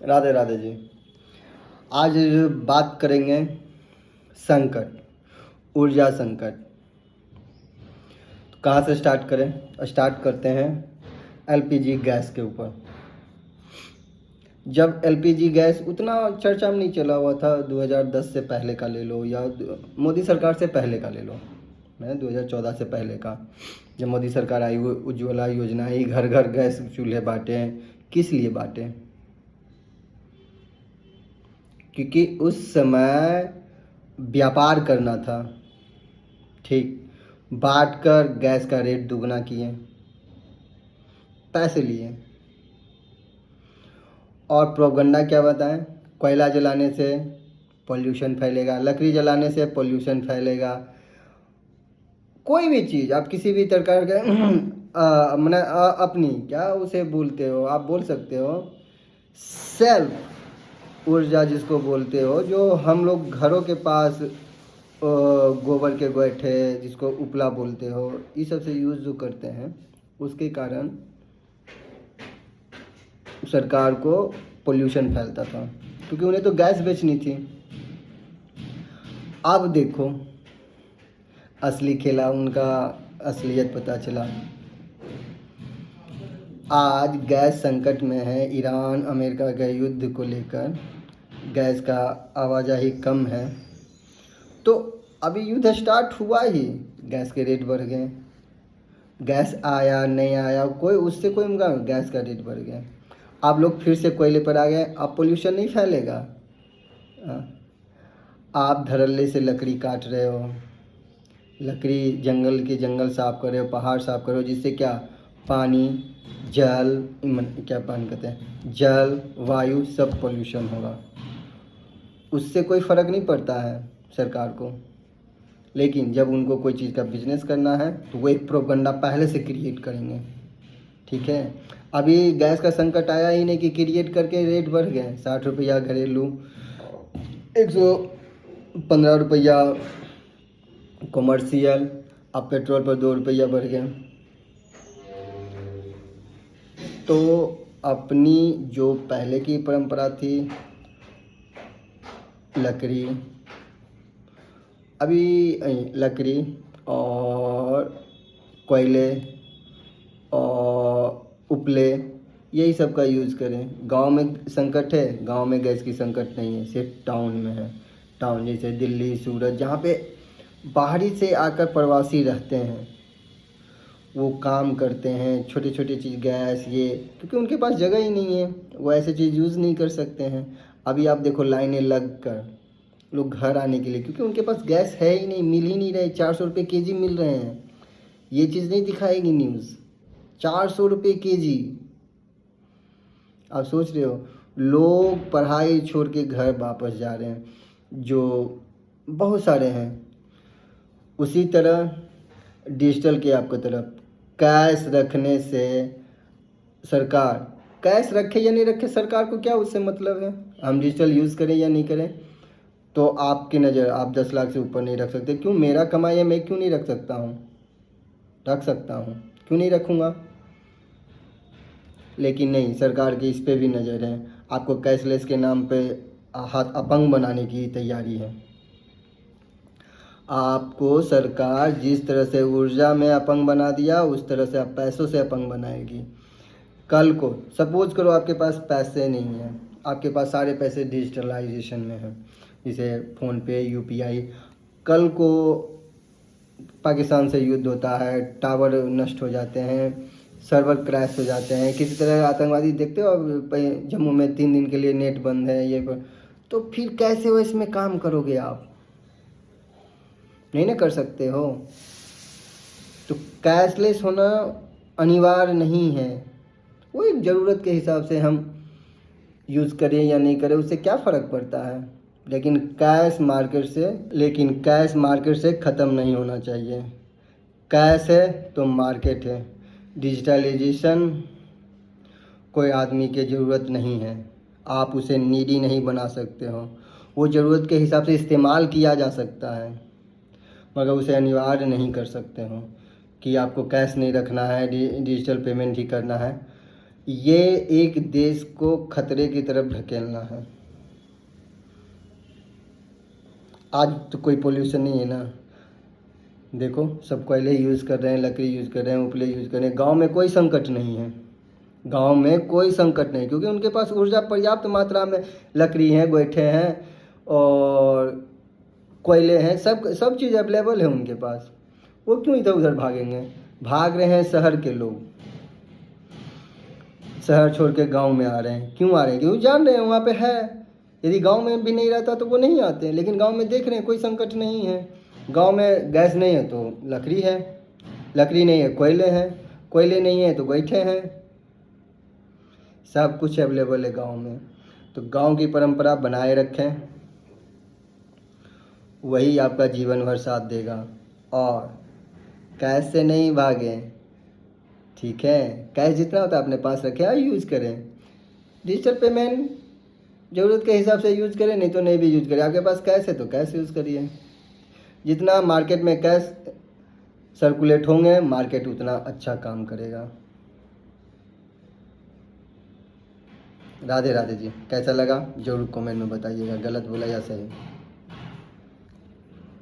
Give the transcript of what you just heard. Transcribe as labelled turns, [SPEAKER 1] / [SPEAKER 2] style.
[SPEAKER 1] राधे राधे जी। आज बात करेंगे संकट, ऊर्जा संकट। तो कहाँ से स्टार्ट करें? स्टार्ट करते हैं एलपीजी गैस के ऊपर। जब एलपीजी गैस उतना चर्चा में नहीं चला हुआ था, 2010 से पहले का ले लो या मोदी सरकार से पहले का ले लो, मैं 2014 से पहले का, जब मोदी सरकार आई, वो उज्ज्वला योजना आई, घर घर गैस चूल्हे बांटे हैं। किस लिए बांटे? क्योंकि उस समय व्यापार करना था। ठीक, बांट कर गैस का रेट दुगना किए, पैसे लिए। और प्रोपगंडा क्या बताएं? कोयला जलाने से पोल्यूशन फैलेगा, लकड़ी जलाने से पोल्यूशन फैलेगा। कोई भी चीज़ आप किसी भी प्रकार के मैंने अपनी क्या उसे बोलते हो, आप बोल सकते हो सेल्फ ऊर्जा जिसको बोलते हो, जो हम लोग घरों के पास गोबर के गोइठे जिसको उपला बोलते हो, इस सब से यूज़ जो करते हैं, उसके कारण सरकार को पोल्यूशन फैलता था, क्योंकि उन्हें तो गैस बेचनी थी। अब देखो असली खेला, उनका असलियत पता चला। आज गैस संकट में है। ईरान अमेरिका के युद्ध को लेकर गैस का आवाजाही कम है। तो अभी युद्ध स्टार्ट हुआ ही, गैस के रेट बढ़ गए। गैस आया नहीं आया कोई उससे कोई गैस का रेट बढ़ गया। आप लोग फिर से कोयले पर आ गए। अब पोल्यूशन नहीं फैलेगा। आप धड़ल्ले से लकड़ी काट रहे हो, लकड़ी जंगल साफ कर रहे हो, पहाड़ साफ कर रहे हो, जिससे क्या पानी, जल, क्या पानी कहते हैं, जल, वायु, सब पोल्यूशन होगा। उससे कोई फ़र्क नहीं पड़ता है सरकार को। लेकिन जब उनको कोई चीज़ का बिजनेस करना है तो वो एक प्रोपगंडा पहले से क्रिएट करेंगे। ठीक है, अभी गैस का संकट आया ही नहीं कि क्रिएट करके रेट बढ़ गए। 60 रुपया घरेलू, 115 रुपया कॉमर्शियल, अब पेट्रोल पर 2 रुपया बढ़ गया। तो अपनी जो पहले की परंपरा थी, लकड़ी, अभी लकड़ी और कोयले और उपले, यही सब का यूज़ करें। गांव में संकट है, गांव में गैस की संकट नहीं है, सिर्फ टाउन में है। टाउन जैसे दिल्ली, सूरत, जहाँ पे बाहरी से आकर प्रवासी रहते हैं, वो काम करते हैं, छोटे छोटे चीज़ गैस ये, क्योंकि उनके पास जगह ही नहीं है, वो ऐसे चीज़ यूज़ नहीं कर सकते हैं। अभी आप देखो लाइनें लग कर लोग घर आने के लिए, क्योंकि उनके पास गैस है ही नहीं, मिल ही नहीं रहे। 400 रुपये केजी मिल रहे हैं। ये चीज़ नहीं दिखाएगी न्यूज़। 400 रुपये केजी। आप सोच रहे हो, लोग पढ़ाई छोड़ के घर वापस जा रहे हैं, जो बहुत सारे हैं। उसी तरह डिजिटल की आपको तरफ, कैश रखने से सरकार, कैश रखे या नहीं रखे सरकार को क्या उससे मतलब है? हम डिजिटल यूज़ करें या नहीं करें, तो आपकी नज़र, आप 10 लाख से ऊपर नहीं रख सकते। क्यों? मेरा कमाई है, मैं क्यों नहीं रख सकता हूँ? रख सकता हूँ, क्यों नहीं रखूँगा? लेकिन नहीं, सरकार की इस पे भी नज़र है। आपको कैशलेस के नाम पे हाथ अपंग बनाने की तैयारी है। आपको सरकार जिस तरह से ऊर्जा में अपंग बना दिया, उस तरह से आप पैसों से अपंग बनाएगी। कल को सपोज करो आपके पास पैसे नहीं हैं, आपके पास सारे पैसे डिजिटलाइजेशन में हैं, जैसे फ़ोनपे, यूपीआई। कल को पाकिस्तान से युद्ध होता है, टावर नष्ट हो जाते हैं, सर्वर क्रैश हो जाते हैं, किसी तरह आतंकवादी, देखते हो जम्मू में 3 दिन के लिए नेट बंद है, ये पर, तो फिर कैसे वो इसमें काम करोगे? आप नहीं ना कर सकते हो। तो कैशलेस होना अनिवार्य नहीं है। वो एक ज़रूरत के हिसाब से हम यूज़ करें या नहीं करें, उससे क्या फ़र्क पड़ता है। लेकिन कैश मार्केट से ख़त्म नहीं होना चाहिए। कैश है तो मार्केट है। डिजिटलाइजेशन कोई आदमी की ज़रूरत नहीं है, आप उसे नीडी नहीं बना सकते हो। वो ज़रूरत के हिसाब से इस्तेमाल किया जा सकता है, मगर उसे अनिवार्य नहीं कर सकते हो कि आपको कैश नहीं रखना है, डिजिटल पेमेंट ही करना है। ये एक देश को खतरे की तरफ ढकेलना है। आज तो कोई पोल्यूशन नहीं है ना, देखो सब कोयले यूज़ कर रहे हैं, लकड़ी यूज़ कर रहे हैं, उपले यूज़ कर रहे हैं। गांव में कोई संकट नहीं है, गांव में कोई संकट नहीं, क्योंकि उनके पास ऊर्जा पर्याप्त मात्रा में, लकड़ी हैं, गोईठे हैं और कोयले हैं, सब सब चीज़ अवेलेबल है उनके पास। वो क्यों इधर उधर भागेंगे? भाग रहे हैं शहर के लोग, शहर छोड़ के गांव में आ रहे हैं। क्यों आ रहे हैं? क्योंकि जान रहे हैं वहाँ पे है। यदि गांव में भी नहीं रहता तो वो नहीं आते, लेकिन गांव में देख रहे हैं कोई संकट नहीं है। गांव में गैस नहीं है तो लकड़ी है, लकड़ी नहीं है कोयले हैं, कोयले नहीं है तो गोईठे हैं, सब कुछ अवेलेबल है गांव में। तो गांव की परंपरा बनाए रखें, वही आपका जीवन भर साथ देगा। और कैश से नहीं भागें, ठीक है? कैश जितना होता है अपने पास रखें और यूज़ करें। डिजिटल पेमेंट ज़रूरत के हिसाब से यूज़ करें, नहीं तो नहीं भी यूज़ करें। आपके पास कैश है तो कैश यूज़ करिए। जितना मार्केट में कैश सर्कुलेट होंगे, मार्केट उतना अच्छा काम करेगा। राधे राधे जी। कैसा लगा ज़रूर कमेंट में बताइएगा, गलत बोला या सही।